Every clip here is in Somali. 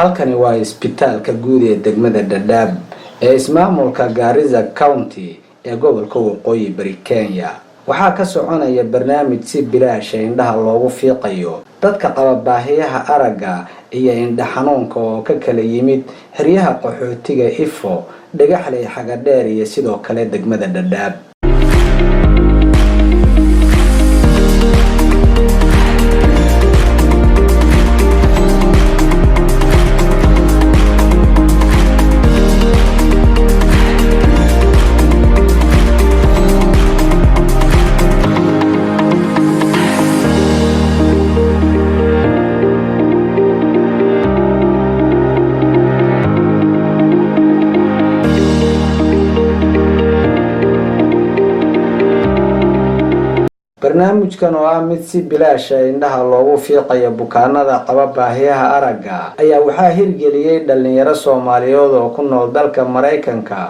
halkani waa isbitaalka guud ee degmada Dadaab ee ismaamulka Garissa County ee gobolka Waqooyi Bari Kenya. waxaa ka soconaya barnaamij si bilaash ah indhaha loogu fiiqayo dadka qaba baahiyaha aragga iyo indha xanuunka oo ka kala yimid xeryaha qaxootiga Ifo, Dhagaxley, Xagadheer iyo sidoo kale degmada Dadaab. barnaamijkan oo ah mid si bilaash ah indhaha loogu fiiqayo bukaanada qaba baahiyaha aragga ayaa waxaa hirgeliyay dhalinyaro Soomaaliyeed oo ku nool dalka Mareykanka,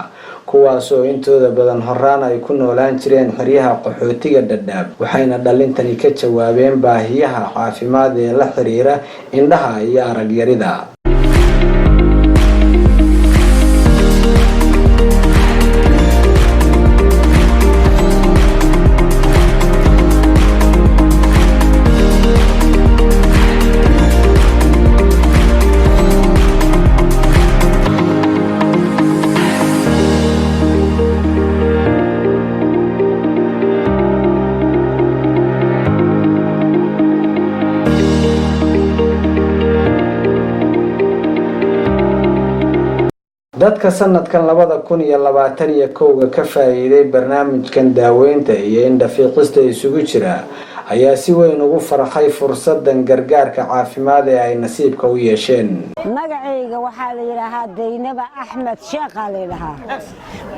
kuwaas oo intooda badan horaan ay ku noolaan jireen xeryaha qaxootiga Dadaab, waxayna dhalintani ka jawaabeen baahiyaha caafimaad ee la xiriira indhaha iyo arag yarida. dadka sanadkan 2021 ka faa'iiday barnaamijkan daaweynta iyo indha fiiqista isugu jira ayaa si weyn ugu farxay fursadan gargaarka caafimaad ee ay nasiibka u yeesheen. magacayga waxaa la yiraahdaa Deynaba Axmed Sheekh la yiraahdaa,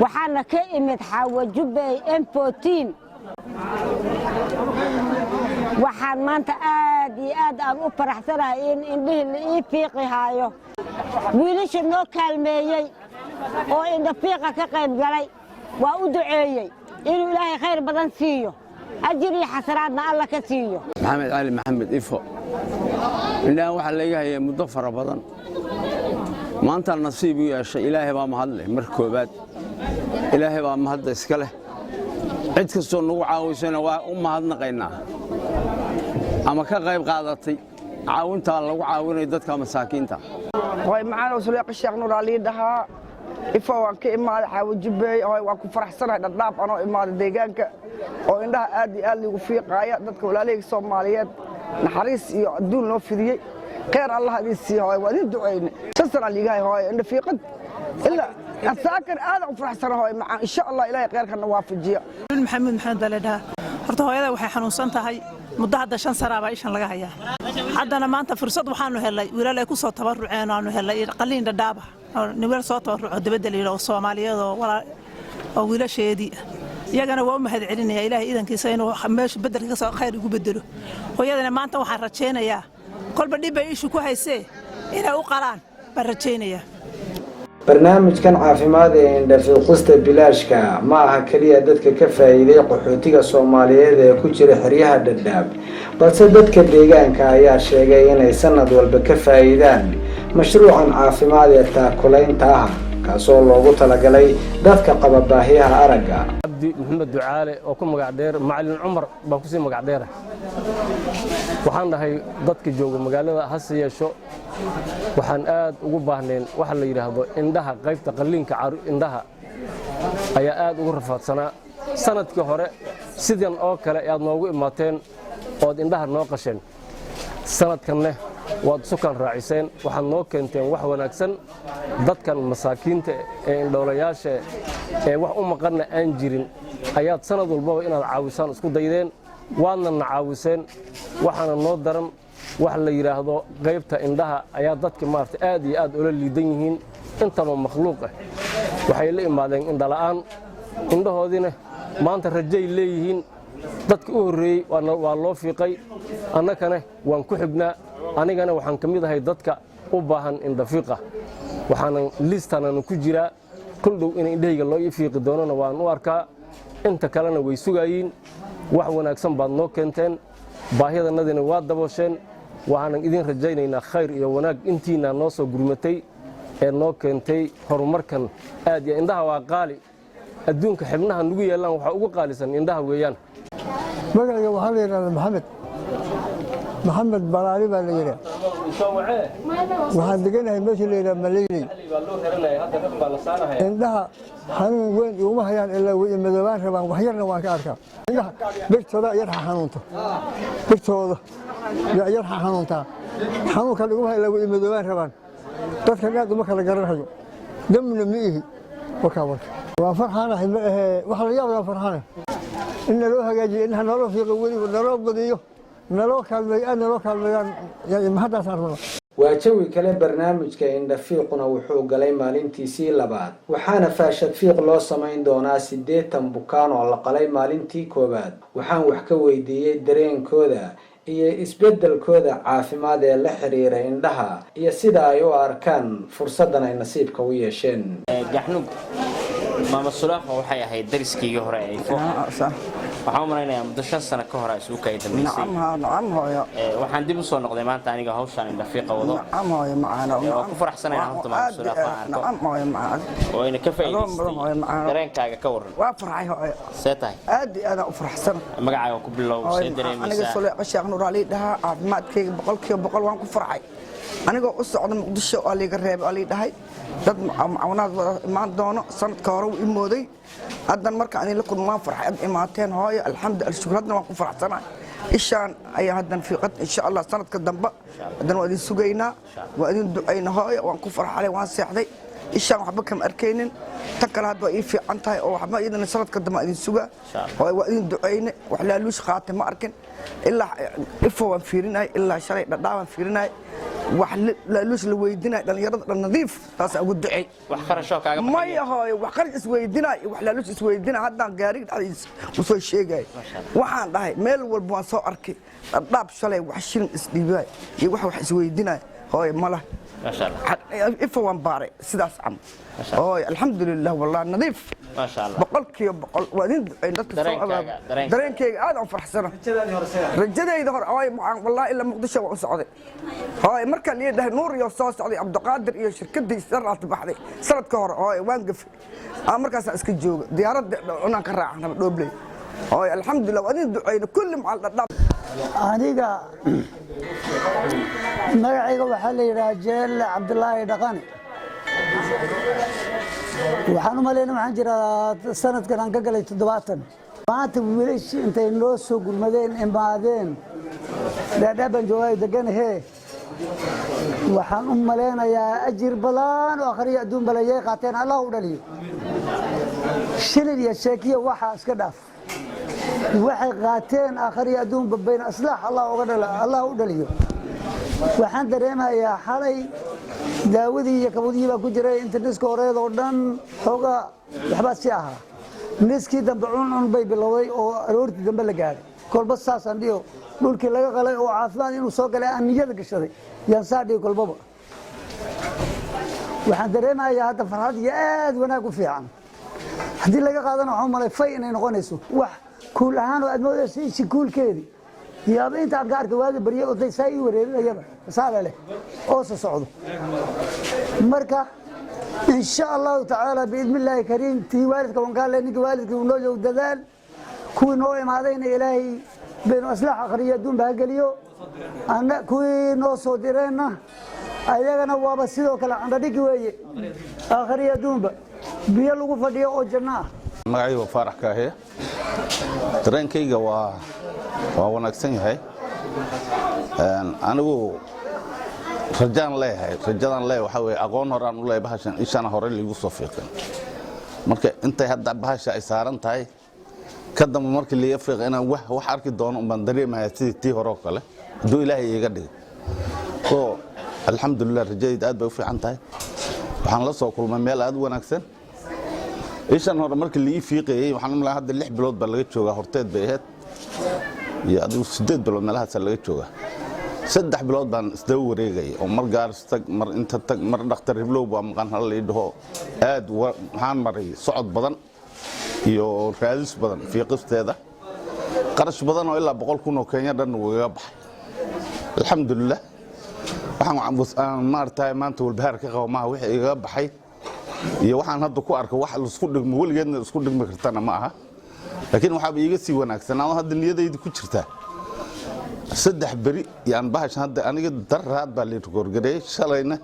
waxaana ka imid Xawajubey M14. waxaan maanta aad iyo aad u faraxsanahay in indhihi la ii fiiqayo. wiilasha noo kaalmeeyay oo indha fiiqa ka qayb galay waa u duceeyay inuu Ilaahay khayr badan siiyo, ajir iyo xasanaadna alla ka siiyo. maxamed cali maxamed Ifo indhaha waxa laga hayay muddo fara badan, maanta nasiib u yeeshay. Ilaahay baa mahad leh. mar koobaad Ilaahay baa mahad iska leh. cid kastoo nagu caawisana waa u mahadnaqaynaa ama ka qayb qaadatay caawinta lagu caawinay dadka masaakiinta. way macaan oo Suleeq Sheekh Nuur Ali dhahaa Ifo waan ka imaaday Xawajubey oo waan ku faraxsanahay Dadaab anoo imaaday deegaanka oo indhaha aad iyo aad ugu fiiqaya dadka walaalahayga Soomaaliyeed naxariis iyo adduun loo fidiyay. khayr Allah idin siiyo waa idin duceeyne sasana ligahay hooy indha fiiqad illa asaakan aad u faraxsanahay macaan insha Allah Ilaahay khayrkana waafajiyo. maxamed daledha horta hooyada waxay xanuunsan tahay muddo hadda 5 sano baa ishan laga hayaa. haddana maanta fursad waxaanu helay wiilal ay ku soo tabaruceen aanu helay qaliin Dadaab oo niweel soo tabaruco dibadda leeyahay Soomaaliyeed oo wiilasheedii iyagana waa u mahad celinaya Ilaahay idankiisa inuu meesha bedelka soo khayr ugu bedelo. hooyadana maanta waxaan rajeynayaa kolba dhib ay ishu ku haysay inay u qalaan baan rajeynayaa. barnaamijkan caafimaad ee indha fiiqista bilaashka ma aha kaliya dadka ka faa'iiday qaxootiga Soomaaliyeed ee ku jira xeryaha Dadaab, balse dadka deegaanka ayaa sheegay inay sanad walba ka faa'iidaan mashruucan caafimaad ee taakulaynta ah kaasoo loogu talagalay dadka qaba baahiyaha aragga. Abdi Maxamed Ducaale oo ku magac dheer Macallin Cumar baan ku sii magac dheer. waxaan dhahay dadka jooga magaalada hase yeesho waxaan aad ugu baahneen waxa la yiraahdo indhaha qaybta qaliinka indhaha ayaa aad ugu rafaadsanaa. sanadkii hore sidan oo kale aad noogu imaateen oo indhaha noo qasheen, sanadkanna waad sukan raaciseen, waxaad noo keenteen wax wanaagsan. dadkan masaakiinta ee indhoolayaasha ee wax u maqanna aan jirin ayaad sanad walba inaad caawisaan isku daydeen, waadna caawiseen. waxaana noo daran wax la yiraahdo qaybta indhaha ayaa dadka maartay aad iyo aad ula liidan yihiin. intaba makhluuq ah waxay la imaadeen indha la'aan, indhahoodina maanta rajay leeyihiin. dadka u horeeyay waa loo fiiqay, annagana waan ku xignaa. anigana waxaan ka mid ahay dadka u baahan indha fiiqa, waxaana liistanana ku jiraa. kul dhow in indhayga loo fiiqi doonana waan u arkaa. inta kalena way sugayiin. wax wanaagsan baad noo keenteen, baahiyadanadina waa daboosheen. waxaanan idin rajaynaynaa khayr iyo wanaag intiina noo soo gurmatay ee noo keentay horumarkan aad iyo indhaha waa qaali adduunka xibnaha nugu yeelaan waxa ugu qaalisan indhaha weeyaan magacayga waxaa la yidhahdaa maxamed balaali baa la yidhaa waxaan deganahay meesha la yidhaha maleyley indhaha xanuun weyn iguma hayaan ilaa way madoobaan rabaan wax yarna waan ka arkaa indhaha birtooda yarxa xanuunta birtooda yarxa xanuuntaa xanuunkan iguma hay ilaa way madoobaan rabaan dadkan aad uma kala garanayo damna ma ihi warkaa waa farxaanahay ma ahee wax la yaab laa farxaanay in naloo hagaajiyo indhaha naloo fiiqo weliba naloo badiyo naloo kaalmeeyo aad naloo kaalmeeyaan mahaddaasaan rabnaa waa jawi kale barnaamijka indhafiiquna wuxuu galay maalintiisii labaad waxaana faashad fiiq loo samayn doonaa 80 bukaan oo la qalay maalintii koowaad waxaan wax ka weydiiyey dareenkooda iyo isbeddelkooda caafimaad ee la xiriira indhaha iyo sida ay u arkaan fursaddan ay nasiibka u yeesheen maama sulaaqo waxay ahayd dariskii hore ee waxaan u malaynayaa muddo 5 sano ka hor ay isugu kay dambeysay waxaan dib u soo noqday maanta aniga hawshan indhafiiqa wado waa ku faraxsanahay horta maama sulaaqo oo ina ka faa'iideystay dareenkaaga ka waran waa farxay hooyo seetahay aad iyo aad u faraxsan magacaaga ku bilow see dareemaysaa aniga Sulaaqo Sheekh Nuur Ali dhaha caafimaadkayga boqolkiiba waan ku farxay anigoo u socda Muqdisho oo liiga reeb ali dhahay dad macawnaad imaan doono sanadka hore u imooday haddan marka aan la kulmaan farxad imaateen hooyo alxamdulillah shukradna waan ku faraxsanahay ishaan ayaa haddan fiiqad insha Allah sanadka dambe haddan waa idin sugaynaa waa idin ducayna hooyo waan ku farxalay waan seexday ishaan waxba kama arkaynin tan kale hadda ii fiican tahay oo waxba idin sanadka dambe idin suga hooyo waa idin ducayna wax la luush qaatay ma arkin ilaa ifo waan fiirinay ilaa shalay dhadhaawaan fiirinay wax la luush la weydinay dhalinyarada nadiif taas ugu ducay wax qarasho kaaga ma yahay wax qaris is weydinay wax la luush is weydinay haddaan gaari dhacdiis u soo sheegay waxaan dhahay meel walba waan soo arkay dhadhaab shalay wax shilin is dhiibay iyo wax is weydinay hooyo mala ما شاء الله إفوان باري سداس عم أوه الحمد لله والله نظيف ما شاء الله بقولك بقول وادين درين كي هذا فرح سنة رجدا يظهر أوي والله إلا مقدشة وسعودي هاي مركز اللي ده نور يوصل سعودي عبد القادر يا شركة دي سرعة بحري سرعة كهر هاي وانقف مركز اسكجوج ديارات أنا كراع أنا دوبلي هاي الحمد لله وادين دعين كل معلق aniga magacayga waxaa la yidhaha jeel cabdulaahi dhaqane waxaan u malaynaa waxaan jiraa sanadkan aan ka galay 70 maanta wiilash intay noo soo gurmadeen imaadeen dhaadhaban joogay deganahee waxaan u malaynayaa ajir badan oo akhriya adduun balayay qaateen allah u dhaliyo shilin iyo sheekiyo waxa iska dhaaf waxay qaateen akhriya adduun babayna aslaax allah u dhaliyo waxaan dareemayaa xalay daawadii iyo kabadii baa ku jiray inta niska horeed oo dhan xooga waxba si ahaa niskii dambe cun bay bilowday oo aroortii dambe la gaaray kolba saasaan dhiyo dhulkii laga qalay oo caafimaad inuu soo galay aan niyada gashaday yaan saa dhiyo kolbaba waxaan dareemayaa hadda farxad iyo aad wanaag u fiican haddii laga qaadana waxaan malay fay inay noqonayso wax kuul ahaan oo aad moodaysa ishi kuulkeedii yaaba inta aad gaarka waagi barye oday saa ii wareerinayaba saala leh oo soo socdo marka in sha allahu tacaala biidni illaahi kariim tii waalidka wankaale ninka waalidka uu noo joog dadaal kuwii noo imaadayna ilaahay baynu aslaax akhriyo adduunba ha geliyo kuwii noo soo direenna ayagana waaba sidoo kale candhadhigi weeye akhriyo adduunba biyo lagu fadhiyo oo janno ah magacayga faarax kaahiye dareenkayga waa wanaagsan yahay anigu rajaan leeyahay waxa weeye aqoon horaan u leeyahay bahashan ishana hore liigu soo fiiqin marka intay hadda bahasha ay saaran tahay ka dambe markii liiga fiiqa inaan wax arki doono baan dareemayaa sidii tii hore oo kale hadduu ilaahay iiga dhigo oo alxamdulilah rajadayda aad bay u fiican tahay waxaan la soo kulmay meel aad u wanaagsan ishan hore markii liii fiiqayay waxaan u malahay hadda 6 bilood baa laga joogaa horteed bay ahayd iyo adigu 8 bilood meelahaas laga joogaa 3 bilood baan isdaba wareegay oo mar gaaris tag mar inta tag mar dhakhtar hiblow baa maqan hal ii dhaho aad waxaan maray socod badan iyo raadis badan fiiqisteeda qarash badan oo ilaa 100,000 oo Kenya dhan uga baxay alxamdulilah waxaan maartay maanta walbahaar ka qabo maaha wixii iga baxay iyo waxaan hadda ku arko wax isku dhigmo weligeedna isku dhigmi kartana ma aha laakiin waxaa iiga sii wanaagsan aan hadda niyadayda ku jirta 3 bari yaan bahashan hadda aniga daraad baa la gorgareey shalayna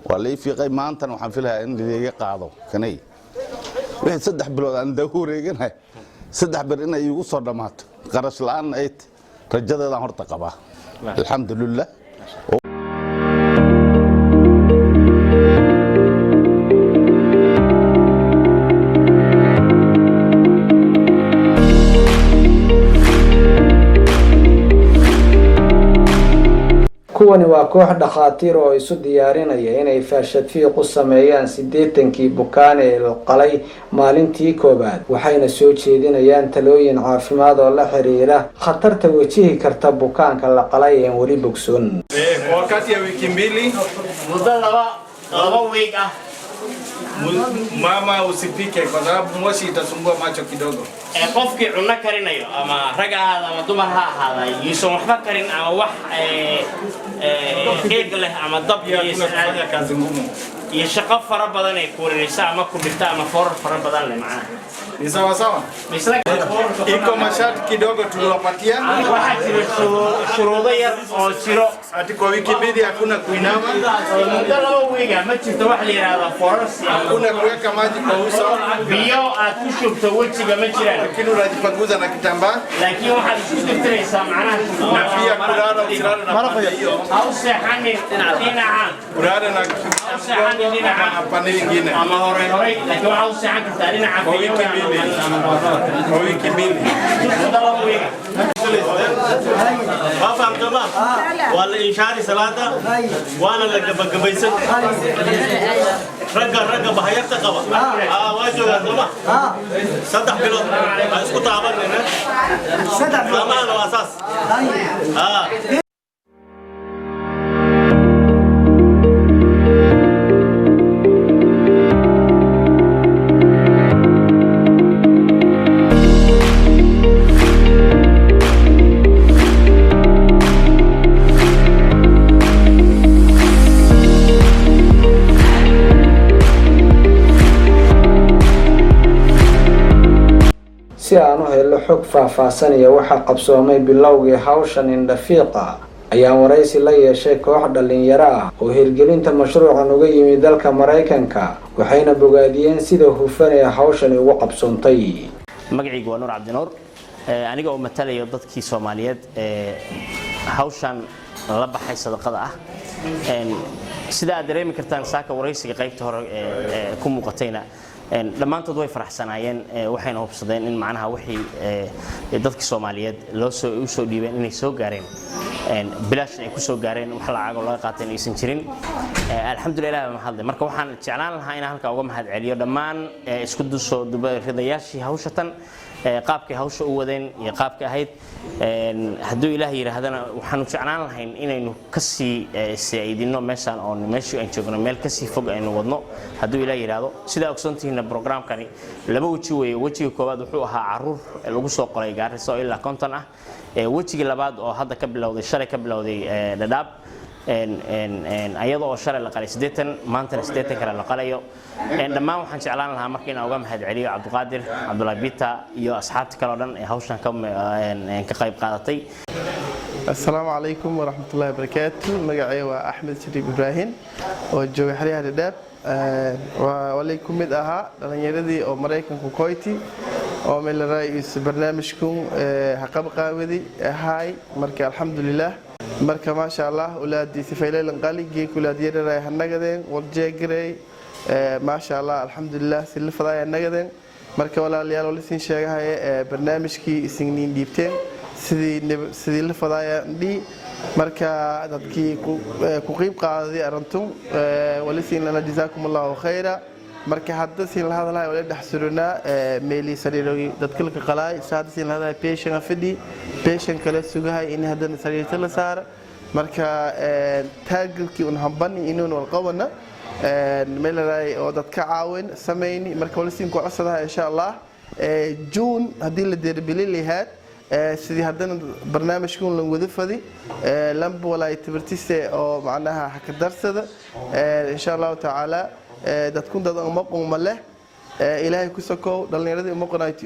waa la fiiqay maantana waxaan filayaa in liiga qaado kanay wixii 3 bilood aan dawreeganahay 3 bari inay igu soo dhamaato qarash la'aan ay rajadeeda horta qaba alxamdulilah kuwani waa koox dhakhaatiir oo isu diyaarinaya inay faashad fiiq u sameeyaan 80kii bukaan ee la qalay maalintii koobaad waxayna soo jeedinayaan talooyin caafimaad oo la xiriira khatarta wajihi karta bukaanka la qalay ee wali bogsoon wakati ya wiki mbili muddo laba week ah mama usipike kwa sababu moshi itasumbua macho kidogo. Qofkii cunno karinayo ama rag ahaada ama dumar ha ahaada yuusan waxba karin ama wax eeg leh ama dab iyo kazi ngumu iyo shaqo fara badan ay kuurinaysa ama ku dhigta ama foor fara badan leh macna ni sawa sawa iko masharti kidogo tuliwapatia waxa jira shuruudo yar oo jiro ati kwa wiki mbili hakuna kuinama muddo laba weega ma jirto wax la yiraahdo forasi hakuna kuweka maji kwa uso biyo aad ku shubto wajiga ma jiraan lakini unajipanguza na kitambaa laakiin waxaad isku tirtiraysaa macnaha na pia kulala usilale na marafaya hiyo au seexanin dhinaca kulala na pande nyingine ama hore laakiin waxa u seexan kartaa dhinaca kwa wiki mbili وافهم تمام ولا إنشاء صلاة وأنا لقبيسن رجع بحياة قبا واجو تمام صدق بلو اسكت عبرنا صدق تمام وأساس si aan u helo xog faahfaahsanaya waxa qabsoomay bilowgii hawshan indhafiiqa ayaan waraysi la yeeshay koox dhalinyaro ah oo hirgelinta mashruucan uga yimid dalka Mareykanka waxayna bogaadiyeen sida hufan ee hawshan ugu qabsoontay magacaygu waa Nuur Cabdinuur aniga oo matalayo dadkii Soomaaliyeed hawshan la baxay sadaqada ah sida aad dareemi kartaan saaka waraysiga qaybta hore ku muuqatayna dhammaantood way faraxsanaayeen waxayna hubsadeen in macnaha wixii dadka Soomaaliyeed loo soo dhiibeen inay soo gaareen bilaash ay ku soo gaareen wax lacag oo laga qaatay aysan jirin alxamdulillaah ma hadlay marka waxaan jeclaan lahaa in halka uga mahad celiyo dhammaan isku soo dubayridayaashii hawshatan qaabkii hawsha u wadeen iyo qaabka ahayd hadduu ilaahay yiraahdana waxaanu jeclaan lahayn inaynu ka sii saidino meeshan oo meeshii aan joogno meel ka sii fog aynu wadno hadduu ilaahay yiraahdo sida ogsoontiina programkani laba waji weeye wajiga koowaad wuxuu ahaa caruur lagu soo qoray Gaarisa oo ilaa 50 ah wajiga labaad oo hadda ka bilowday shalay ka bilowday Dadaab ayadoo shalay la qalay 80 maantana 80 kale la qalayo dhammaan waxaan jeclaan lahaa markii aan uga mahad celiyo Cabdiqaadir Cabdullaahi Bita iyo asxaabta kale oo dhan ee hawshan ka qayb qaadatay السلام عليكم ورحمة الله وبركاته مقعي وأحمد شريف إبراهيم وجوي حريها لداب وليكم مدأها لأن يردي أو مريكم كويتي ومن الرئيس برنامجكم حقب قاودي هاي مركي الحمد لله مركي ما شاء الله أولادي سفيلي لنقالي جيك أولادي رايح النقدين والجيقري ما شاء الله الحمد لله سلف ضايا النقدين مركي ولا ليال ولسين شيء هاي برنامجكي سنين ديبتين sidii la fadaya dhii marka dadkii ku qeyb qaaday arintu walisin lana jazaakumullahu khayra marka hadda siin la hadalay wala dhaxsuruna meeli sariirogi dadka la qalay saad siin la hadalay patient fidi patient kale sugahay in hadda sariirta la saar marka taagilkii un hambani inuu wal qawana meelay oo dadka caawin sameeyni marka walisin ku cusubaa insha Allah June hadii la deerbili lahayd sidii haddana barnaamijkan lan wada fadi lamba walaay tabartise oo macnaha haka darsada insha allahu tacaala dadkun dad umaqon ma leh ilaahay ku sokow dhallinyaradii umaqonayti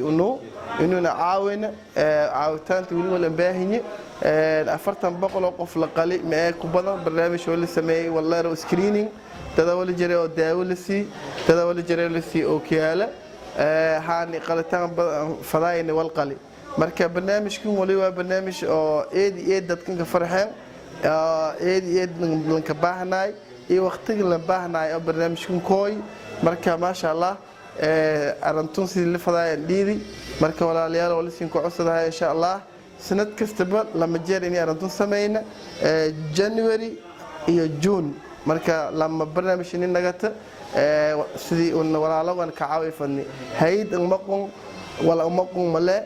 inuuna caawina caawitaanta weli walan baahinye 40 oo qof la qali mee ku badan barnaamij oo la sameeyay wallahi screening dada wali jiray oo daawo la sii dada wali jiray la sii oo kiyaala haani qalitaan fadaayna wal qali marka barnaamijkan wali waa barnaamij oo eed dadkan ka farxeen eed lanka baahnaay iyo waqtiga la baahnaay oo barnaamijkan kooy marka ma sha Allah arantun sidii la fadaayeen dhiidi marka walaalayaal wali siin ku codsadahay insha Allah sanad kastaba lama jeer inay arantun sameeyna January iyo June marka lama barnaamijkan nagata sidii uu walaalahan ka caawifani hayd maqon wala maqon male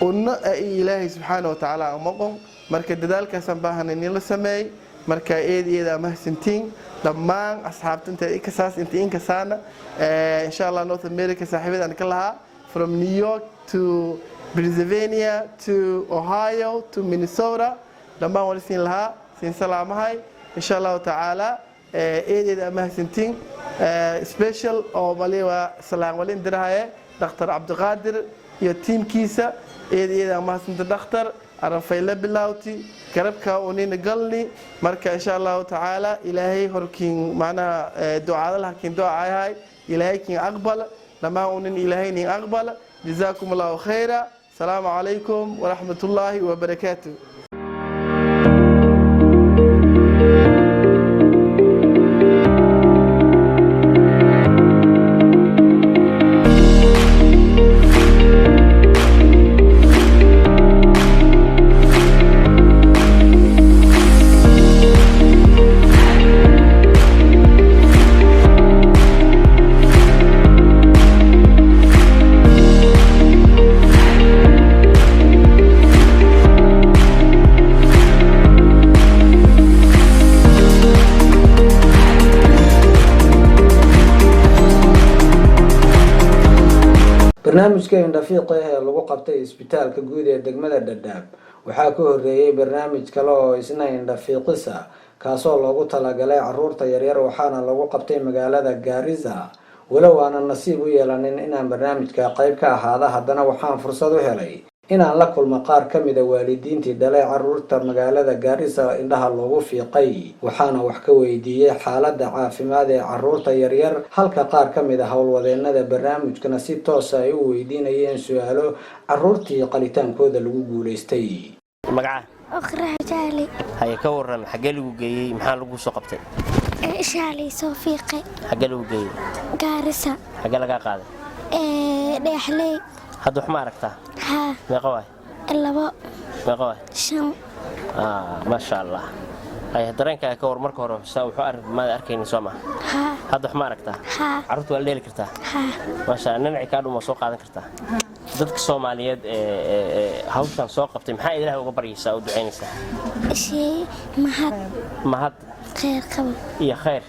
una ilaahay subhanahu wa ta'ala maqon marka dadaalkaas aan baahanay in la sameey marka eed mahsantiin dhammaan asxaabtanta inta in kasaana insha Allah North America saaxiibadan ka lahaa from New York to Pennsylvania to Ohio to Minnesota dhammaan wali siin lahaa siin salaamahay insha Allah ta'ala eed mahsantiin special oo waliba salaam wali indirahay Dr. Abdulqaadir iyo teamkiisa eed mahsanti dhakhtar arafayla bilawti garabka unina galni marka insha Allah ta'ala ilaahay horkiin macna ducada laakiin ducaahay ilaahay kiin aqbal lama unin ilaahay nin aqbal jazakumullahu khayra salaamu alaykum wa rahmatullahi wa barakatuh barnaamijka indhafiiqa ee lagu qabtay isbitaalka guud ee degmada Dhadhaab waxaa ka horeeyay barnaamij kale oo isna indhafiiqisa kaasoo loogu talagalay caruurta yaryar waxaana lagu qabtay magaalada Garissa walow aan nasiib u yeelanin inaan barnaamijka qayb ka ahaada haddana waxaan fursad u helay inaan la kulmo qaar ka mid ah waalidiintii dhalay caruurta magaalada Garissa indhaha loogu fiiqay waxaana wax ka weydiiyay xaaladda caafimaad ee caruurta yaryar halka qaar ka mid ah howlwadeenada barnaamijkana si toos ah ay u weydiinayeen su'aalo caruurtii qalitaankooda lagu guuleystay magaca أقرأ جالي هيا كورن حاجة لو جاي محل لو سو قبتي شالي صوفيقي حاجة لو جاي قارسة حاجة لقى قاعدة دحلي هادو حماركتا ها ما قواي إلا بو ما قواي شن ما شاء الله هاي درينك كور مركو هرو ساو حار ما أركيني سوما ها هادو حماركتا ها عرفت ولا ليل كرتا ها ما شاء الله ننعي كادو مسوق هذا كرتا dadka Soomaaliyeed hawshan soo qabtay maxay Ilaahay uga baryaysaa oo duceynaysaa شيء mahad خير قبل iyo khayr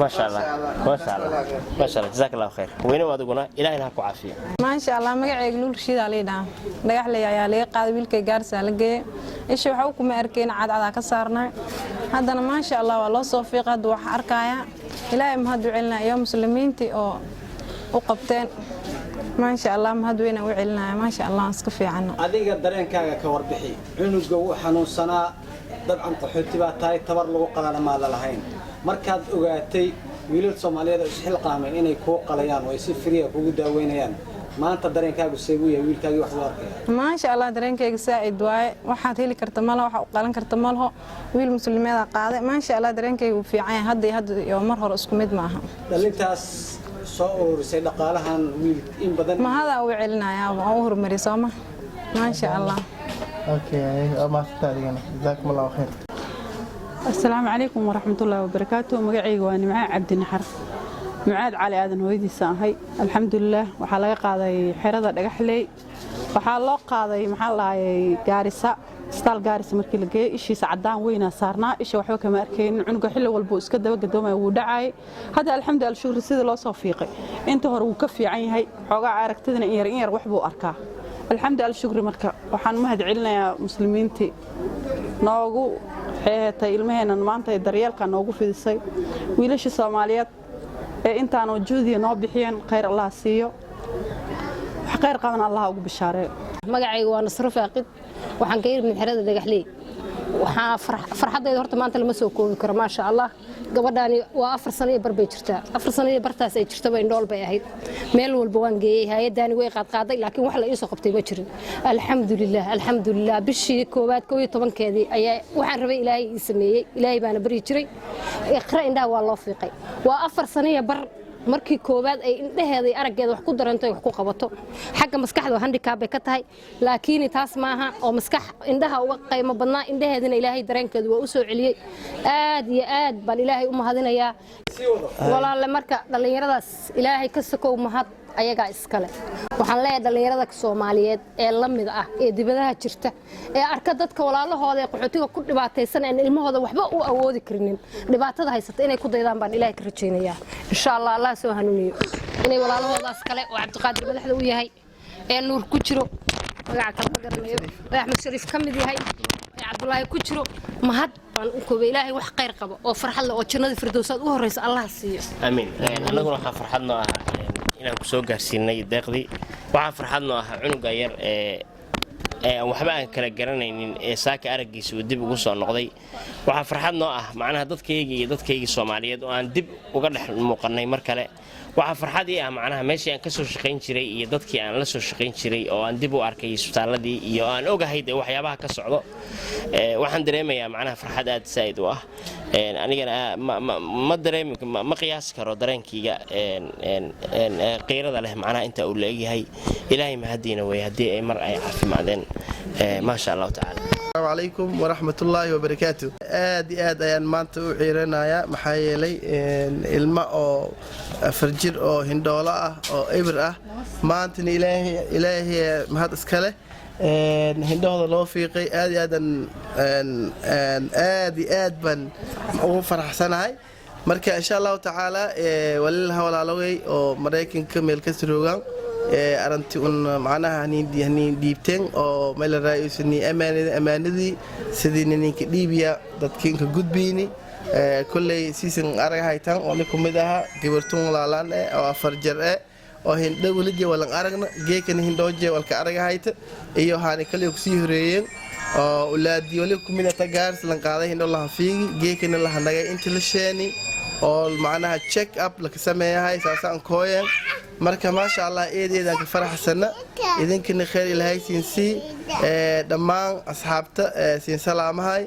ما شاء الله ما شاء الله ما شاء الله جزاك الله خير وين وادغنا إلهي لها كعافية ما شاء الله magacayga Luul Rashid Ali dhaan dhagax leeyahay laga qaaday wiilkay Garissa la geeyay isha waxa ku ma arkeen cadcada ka saarnaa haddana ma sha Allah waa loo soo fiiqad wax arkaya Ilaahay mahad u celinaa iyo muslimiintii oo u qabteen ما شاء الله ما هدوينا وعلنا ما شاء الله اسكف عنا adiga dareenkaaga ka warbixi cunuga uu xanuunsanaa dabcan qaxooti baa tahay tabar lagu qadana ma lahayn markaad ogaatay wiilal Soomaaliyeed oo isxil qaamay inay ku qalayaan oo si free ah ugu daaweynayaan maanta dareenkaagu seebu yahay wiilkaagi wax loo arkay ما شاء الله dareenkayga saaid waay waxaad heli karta malaha waxa u qalan karta malaha wiil muslimiinada qaaday ما شاء الله dareenkaygu fiican yahay hadda iyo mar hore isku mid maaha dhalintaas soo ururisay dhaqaalahan wiil in badan ma hada u celinaya oo horumari Sooma ما شاء الله اوكي ما استاذنا جزاكم الله خير السلام عليكم ورحمة الله وبركاته مقعيق واني معي عبد النحر معاد علي آذن هويدي ساهي الحمد لله وحالة قاضي حيرادة دقحلي وحالة قاضي محالة قارسة ستال قارسة مركي لقي إشي سعدان وينا صارنا إشي وحوة كما أركين عنق حلو والبوس كده وقدوما ودعاي هذا الحمد لله الشغل سيد الله صوفيقي انت هو وكفي عين هاي حوغا عارك تدنا إير وحبو أركا الحمد لله الشكر مركا waxaan mahad celinayaa muslimiintii noogu xeetay ilmaheena maanta daryeelka noogu fidisay wiilasha Soomaaliyeed ee intaan wajoodiya noo bixiyeen khayr Allah siiyo wax khayr qaban Allah ugu bishaareeyo magacaygu waa Nasr Faaqid waxaan ka yimid xerada Dhagaxley waxaan farxadayda horta maanta lama soo koobi karo ma sha Allah gabadhaani waa 4 sano bar bay jirtaa 4 sano bartaas ay jirtaba indhool bay ahayd meel walba waan geeyay hay'adaani way qaaday laakiin wax la ii soo qabtay ma jirin alxamdulillah bishii koobaad 12keedii ayaa waxaan rabay Ilaahay ii sameeyay Ilaahay baana bari jiray iqra indhaa waa loo fiiqay waa 4 sano bar markii koobaad ay indhaheeda araggeeda wax ku daranto wax ku qabato xagga maskaxda handicap bay ka tahay laakiin taas maaha oo maskax indhaha uga qaymo badnaa indhaheedina Ilaahay dareenkeedu waa u soo celiyay aad iyo aad baan Ilaahay u mahadinayaa walaal marka dhalinyaradaas Ilaahay ka sokow mahad ayaga iskale waxaan leeyahay dhalinyarada Soomaaliyeed ee la mid ah ee dibadaha jirta ee arka dadka walaalahooda ee qaxootiga ku dhibaataysan ee ilmahooda waxba u awoodi karinin dhibaatada haysata inay ku daydaan baan Ilaahay ka rajaynayaa insha Allah Allah soo hanuuniyo inay walaalahoodaas kale oo Cabdiqaadir madaxda u yahay ee nuur ku jiro magaca kala garanayo Axmed Shariif kamid yahay ee Cabdullaahi ku jiro mahad baan u koobay Ilaahay wax khayr qabo oo farxad leh oo jannada firdawsad u horeysa Allah siiyo amiin anaguna waxa farxadno ah inaan ku soo gaarsiinay deeqdii waxa farxadno ah cunuga yar ee waxba aan kala garanaynin ee saaka aragiisa uu dib ugu soo noqday waxa farxadno ah macnaha dadkayga Soomaaliyeed oo aan dib uga dhex muuqanay mar kale waxa farxad ii ah macnaha meeshii aan ka soo shaqayn jiray iyo dadkii aan la soo shaqayn jiray oo aan dib u arkay isbitaaladii iyo aan ogahay waxyaabaha ka socdo waxaan dareemayaa macnaha farxad aad said u ah anigana ma dareemi ma qiyaas karo dareenkayga qiirada leh macnaha inta uu leeyahay Ilaahay mahadiina way hadii ay mar ay caafimaadeen ma sha Allah ta'ala السلام عليكم ورحمة الله وبركاته آد أيان مانت وعيرنايا محايلي الماء أو فرجر أو هندولة أو إبرة مانتني إلهي مهد إسكاله هندولة لو فيقي آد بن وفرح سنة هاي مركا إن شاء الله تعالى ولله ولا لوي أو مريكن كمل كسروغان arintii un macnaha hani dhiibteen oo meel raayisni amaanadii sidii ninka dhiibiya dadkiinka gudbiyni kullay season arag haytan oo ku mid aha gabartun laalaan oo afar jar oo hindho waligeey walan aragna geekan hindooje walka arag hayta iyo haani kale ku sii horeeyeen oo ulaadi wali ku mid ah gaars lan qaaday hindho la fiigi geekan la hanagay inta la sheeni oo macnaha check up la sameeyahay saasaan kooyeen marka ma sha Allah eedeedan ka faraxsana idinkina khayr Ilaahay siinsi dhamaan asxaabta siin salaamahay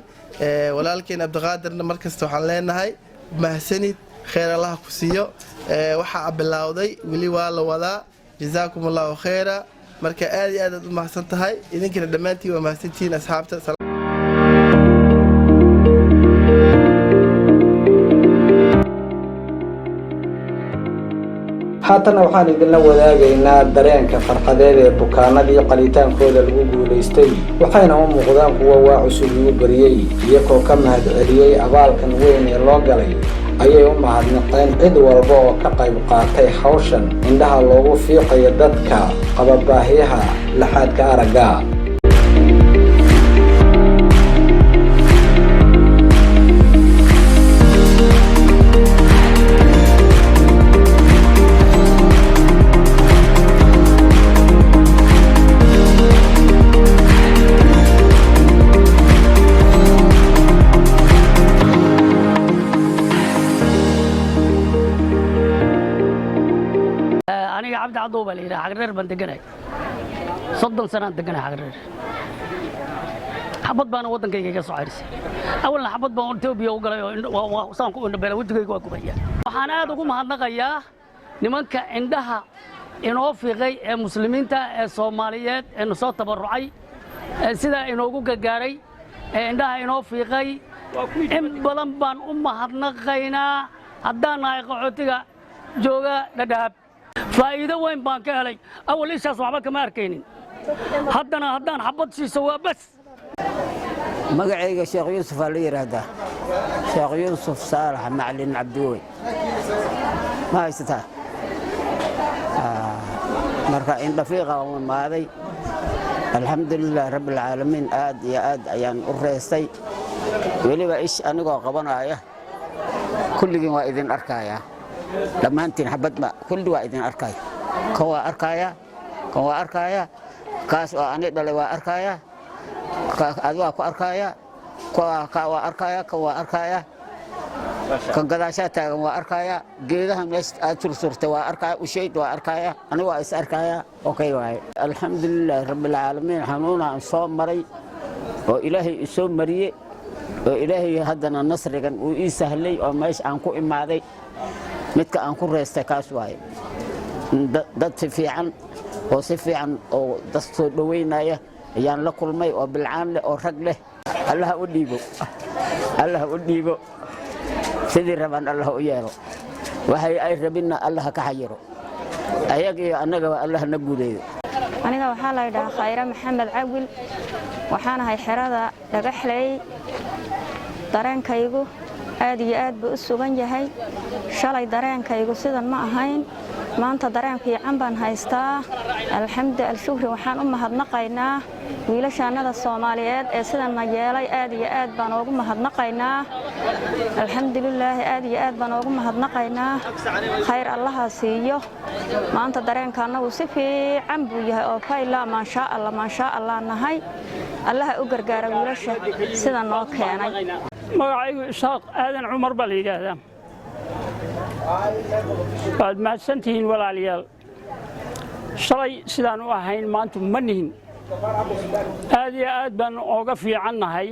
walaalkeen Cabdiqaadirna markasta waxaan leenahay mahsanid khayr Allah ku siiyo waxa bilowday wili waa la wadaa jazaakumullahu khayra marka aad iyo aad u mahadsan tahay idinkina dhamaantii waa mahadsantiin asxaabta haatan waxaan idinla wadaagaynaa dareenka farxadeed ee bukaanadii qalitaankooda lagu guulaystay waxayna u muuqdaan kuwa waa cusub ugu bariyey iyagoo ka mahad celiyey abaalkan weyn ee loo galay ayay u mahadnaqeen cid walba oo ka qayb qaatay hawshan indhaha loogu fiiqayo dadka qaba baahiyaha laxaadka aragga عبد عضوبة لينا حقرر بندقناي صدق سنة دقنا حقرر حبض بان ودن كي صعيرس أولا حبض بان توبيا وقلا وصانكو إن بلا وجهي وكبيا وحنا هذا كم هالنقيا نمانك عندها إنه في غي مسلمين تا الصوماليات إنه صوت تبرعي سيدا إنه جوجا جاري عندها إنه في غي إن بلن بان هالنقينا هدانا يقعدوا جوجا نداب فائدة وين بانك علي أول إيش أصعب كما أركينين هدان حبط شيء سوا بس مقعيق الشيخ يوسف علي هذا الشيخ يوسف صالح معلن عبدوي ما يستطيع مركا إن رفيقة وما هذي alxamdulilah rabbilcaalamiin aad iyo aad ayaan u reestay weliba ish anigoo qabanaya kulligiin waa idin arkaya dhammaantiin xabadba kulli waa idin arkaya kan waa arkaya kan waa arkaya kaas oo ani dhalay waa arkaya ad waa ku arkaya waa arkaya kan waa arkaya kan gadaashaa taagan waa arkaya geedaha meesha aad sursurtay waa arkaya ushayd waa arkaya anigu waa is arkaya okay waaye alxamdulilah rabbilcaalamiin xanuunaan soo maray oo ilaahay isoo mariyey oo ilaahay haddana nasrigan uu ii sahlay oo meesha aan ku imaaday midka aan ku reestay kaas waaye dad si fiican oo dad soo dhoweynaya ayaan la kulmay oo bilcaan leh oo rag leh allaha u dhiibo sidii rabaan allah u yeelo waxay ay rabinna allah ka xayiro ayaga iyo annagaba allah na guuleeyo aniga waxaa la yidhahaa khayra maxamed cawil waxaan ahay xerada dhagaxley dareenkaygu aad iyo aad buu u sugan yahay shalay dareenkaygu sidan ma ahayn maanta dareen fiican baan haystaa alxamdu alshukri waxaan u mahadnaqaynaa wiilashaannada Soomaaliyeed ee sidan ma yeelay aad iyo aad baan ugu mahadnaqaynaa alxamdulilaahi aad iyo aad baan ugu mahadnaqaynaa khayr allaha siiyo maanta dareenkaana uu si fiican buu yahay oo fayla ma sha Allah nahay allaha u gargaara wiilasha sidan noo keenay magacaygu Isaaq Aadan Cumar baa la yiraahdaa baad mahadsantihiin walaalayaal shalay sidaan u ahayn maanta ma nihin aad iyo aad baan uga fiicannahay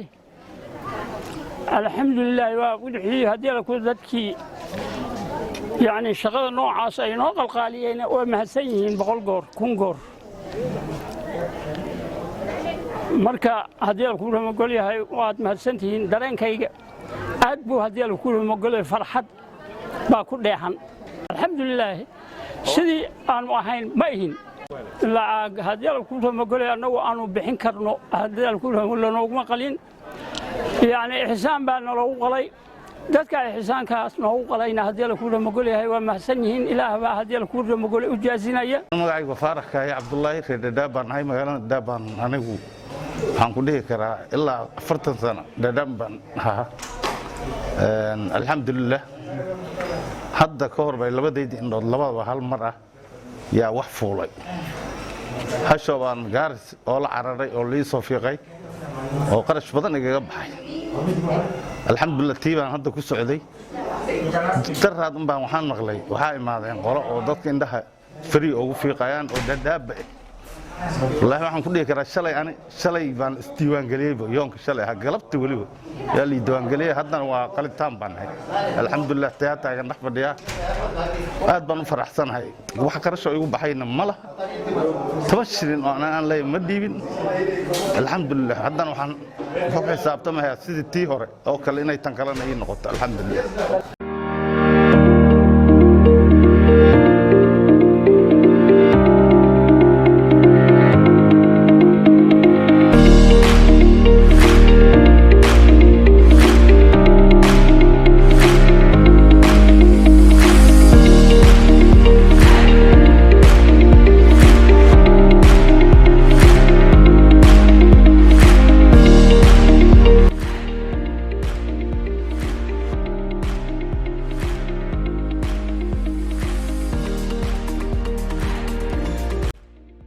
alxamdulilah waa wixii haddii la ku dadkii yani shaqada noocaas ay noo qalqaaliyeen oo mahadsan yihiin 100 goor 1000 goor marka haddii la ku ramagol yahay waad mahadsantihiin dareenkayga aad buu haddii la ku ramagol farxad baa ku dheexan alxamdulilah sidii aanu ahayn ma ihin lacag haddii la ku ramagol annagu aanu bixin karno haddii la ku ramagol qalin yani ihsaan baa naloo qalay dadka ihsaankaas noo qalayna haddii la ku ramagol yahay waa mahadsan yihiin ilaah baa haddii la ku ramagol u jaazinaya magacaygu Faarax Kaaye Cabdullaahi Reedada baan ahay magaalada Daabaan anigu waxaan ku dhihi karaa ilaa 40 sano dadam baan ahaa alxamdulilah hadda ka hor bay labadeedii indhood labadaba hal mar ah yaa wax fuulay hasho baan gaaris oo la cararay oo lii soo fiiqay oo qarash badan igaga baxay alxamdulilah tii baan hadda ku socday daraad baan waxaan maqlay waxaa imaadeen qolo oo dadka indhaha free ugu fiiqayaan oo dadaaba والله waxaan ku dhigi karaa shalay baan isdiiwaan galiyay yoonka shalay ha galabti waliba yaa li diiwaan galiyay haddana waa qalitaan baan ahay alxamdulilah taagan dhax fadhiya aad baan u faraxsanahay wax qarasho igu baxayna malaha tabashirin oo aan leeyahay ma diibin alxamdulilah haddana waxaan ku xisaabtamayaa sidii tii hore oo kale inay tan kalena ii noqoto alxamdulilah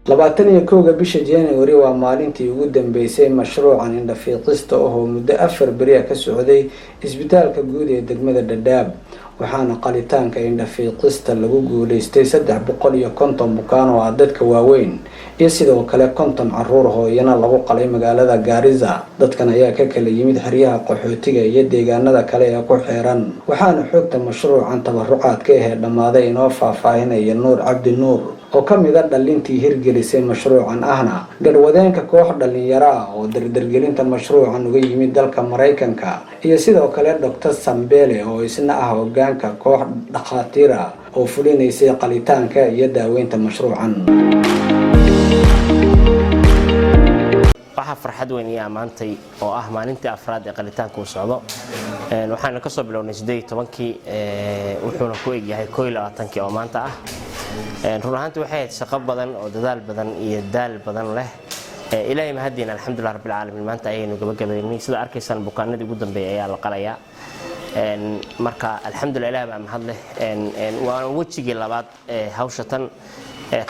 labaatan iyo kowga bisha January waa maalintii ugu dambeysay mashruucan indhafiiqista oo muddo 4 bari ka socday isbitaalka guud ee degmada Dadaab waxaana qalitaanka indhafiiqista lagu guuleystay 350 bukaan oo dadka waaweyn iyo sidoo kale 50 caruur hooyana lagu qalay magaalada Gaariza dadkan ayaa ka kala yimid xeryaha qaxootiga iyo deegaanada kale ee ku xeeran waxaana xogta mashruucan tabarucaadka ee dhamaaday inoo faahfaahinaya Nuur Cabdi Nuur oo kamid ah dhalintii hirgelisay mashruucan ahna garwadeenka koox dhalinyaro ah oo dardargelinta mashruucan uga yimid dalka Mareykanka iyo sidoo kale Dr. Sambele oo isna ah hoggaanka koox dhaqaatiir ah oo fulinaysay qalitaanka iyo daaweynta mashruucan waxa farxad weyn iyo amaantay oo ah maalintii afraad ee qalitaanka uu socdo waxaan ka soo bilownay 18kii wuxuuna ku eg yahay 22kii oo maanta ah run ahaantii waxay ahayd shaqo badan oo dadaal badan iyo daal badan leh ilaahay mahadiina alxamdulilah rabbil caalamiin maanta ayaynu gabagabaynay sida arkaysaan bukaanadii ugu dambeeyay ayaa la qalayaa marka alxamdulilah ilaahay baa mahad leh waa wajigii labaad hawsha tan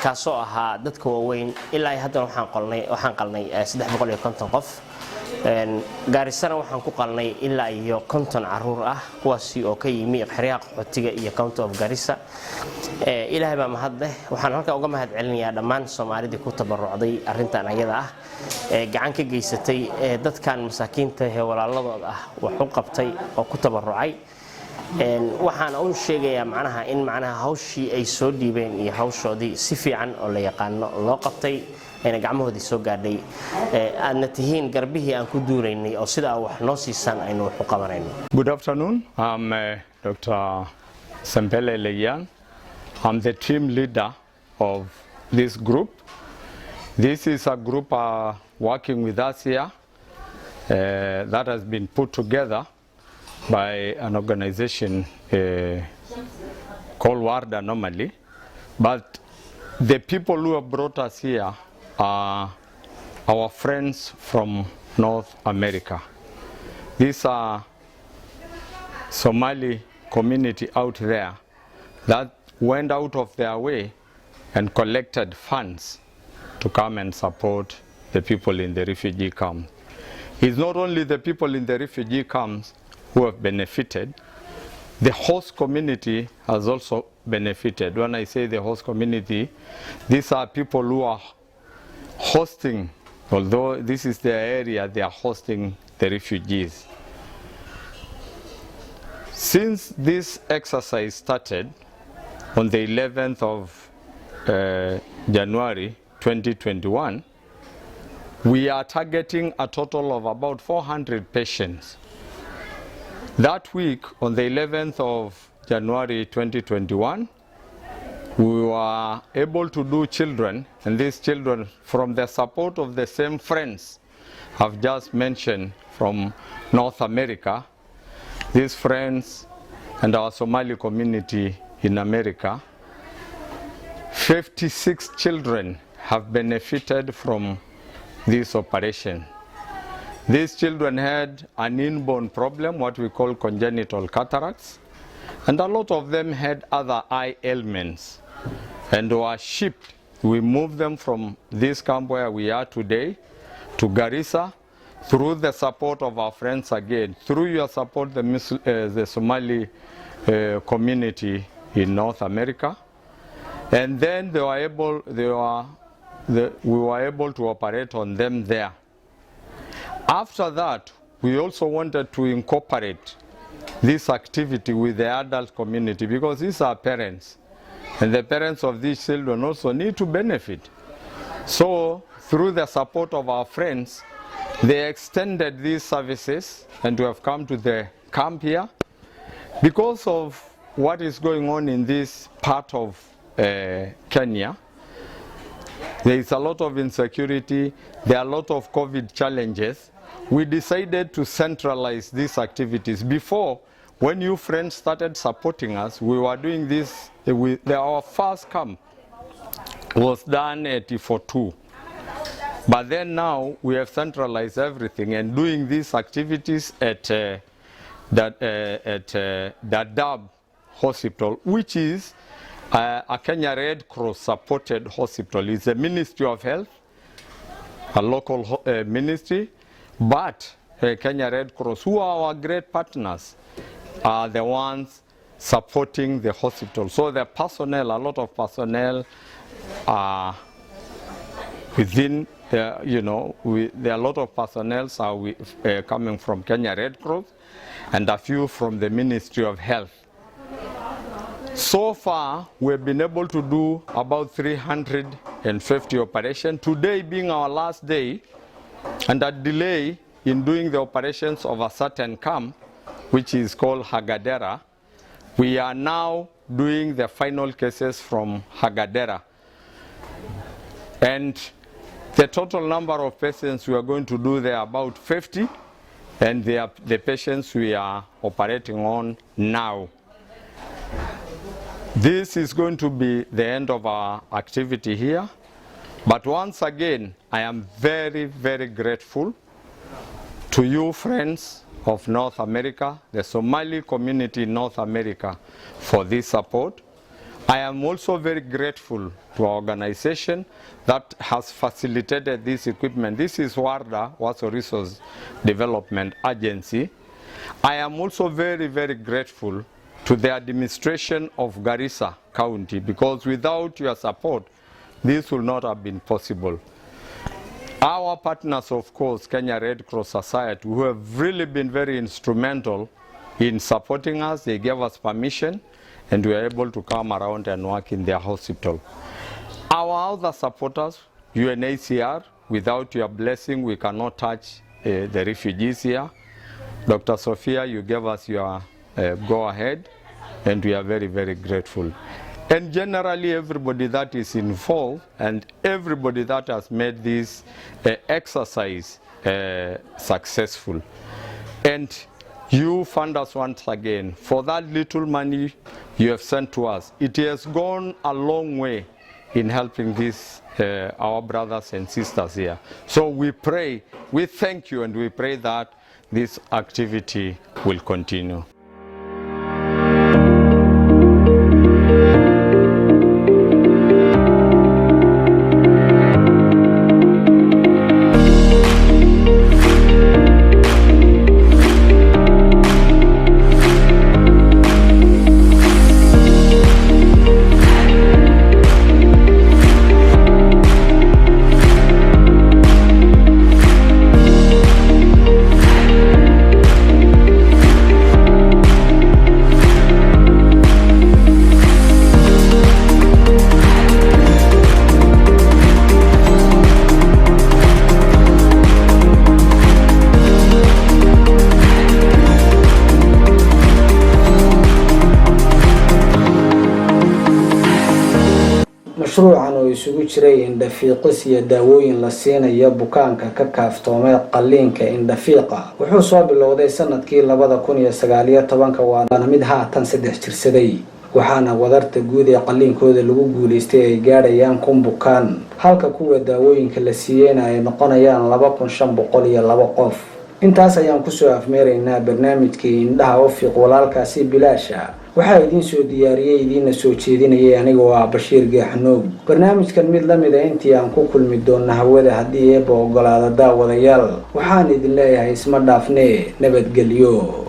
kaasoo ahaa dadka waaweyn ilaa haddana waxaan qalnay 350 qof gaarisana waxaan ku qalnay ilaa iyo 50 caruur ah kuwaasi oo ka yimi xeryaha qaxootiga iyo county of Garissa ilaahay baa mahad leh waxaan halka uga mahad celinayaa dhammaan Soomaalida ku tabarucday arintan ayada ah gacan ka geysatay dadkan masaakiinta ee walaaladooda ah wax u qabtay oo ku tabarucay waxaan u sheegayaa macnaha in macnaha hawshii ay soo dhiibeen iyo hawshoodii si fiican oo la yaqaano loo qabtay ayna gacmahoodii soo gaadhay aadna tihiin garbihii aan ku duulaynay oo sida wax noo siisan aynu wax u qabanayno. Good afternoon. I'm Dr. Sempele Leyan. I'm the team leader of this group. This is a group working with us here that has been put together by an organization called WARDA normally, but the people who have brought us here are our friends from North America. These are Somali community out there that went out of their way and collected funds to come and support the people in the refugee camps. It's not only the people in the refugee camps who have benefited, the host community has also benefited. When I say the host community, these are people who are hosting, although this is their area, they are hosting the refugees. Since this exercise started on the 11th of January 2021, we are targeting a total of about 400 patients. That week, on the 11th of January 2021, we were able to do children, and these children, from the support of the same friends I've just mentioned from North America, these friends and our Somali community in America, 56 children have benefited from this operation. These children had an inborn problem, what we call congenital cataracts, and a lot of them had other eye ailments and were shipped. We moved them from this camp where we are today to Garissa through the support of our friends again, through your support, the Somali community in North America. And then we were able to operate on them there. After that, we also wanted to incorporate this activity with the adult community because these are parents. And the parents of these children also need to benefit. So, through the support of our friends, they extended these services and we have come to the camp here. Because of what is going on in this part of Kenya, there is a lot of insecurity, there are a lot of COVID challenges. We decided to centralize these activities. Before, when you friends started supporting us, we were doing this. Our first camp was done at Ifo2. But then now we have centralized everything and doing these activities at Dadaab Hospital, which is a Kenya Red Cross supported hospital. It's a Ministry of Health, a local ministry, but Kenya Red Cross, who are our great partners, are the ones supporting the hospital. So the personnel, a lot of personnel are within, there are a lot of personnel are coming from Kenya Red Cross and a few from the Ministry of Health. So far, we've been able to do about 350 operations. Today being our last day, and a delay in doing the operations of a certain camp, which is called Hagadera, we are now doing the final cases from Hagadera. And the total number of patients we are going to do there about 50, and they are the patients we are operating on now. This is going to be the end of our activity here. But once again, I am very, very grateful to you, friends of North America, the Somali community in North America, for this support. I am also very grateful to our organization that has facilitated this equipment. This is WARDA, Waso Resource Development Agency. I am also very, very grateful to the administration of Garissa County, because without your support, this would not have been possible. Our partners, of course, Kenya Red Cross Society, who have really been very instrumental in supporting us. They gave us permission and we were able to come around and work in their hospital. Our other supporters, UNHCR, without your blessing, we cannot touch the refugees here. Dr. Sophia, you gave us your go-ahead, and we are very, very grateful. And generally, everybody that is involved and everybody that has made this exercise successful. And you fund us once again for that little money you have sent to us. It has gone a long way in helping this, our brothers and sisters here. So we pray, we thank you, and we pray that this activity will continue. mashruucan oo isugu jiray indhafiiqis iyo daawooyin la siinayo bukaanka ka kaaftoomay qalliinka indhafiiqa wuxuu soo bilowday sanadkii 2019 waana mid haatan 3 jirsaday waxaana wadarta guud ee qalliinkooda lagu guuleystay ay gaadhayaan 1000 bukaan halka kuwa daawooyinka la siiyeen ay noqonayaan 2502 qof intaas ayaan ku soo afmeeraynaa barnaamijkii indhaha oo fiiq walaalkaasi bilaasha waxaa idin soo diyaariyay idin soo jeedinayay anigoo ah Bashiir Gaxnoog barnaamijkan mid la mid ah intii aan ku kulmi doona hawada hadii ay ogolaado daawadayaal waxaan idin leeyahay isma dhaafnee nabadgelyo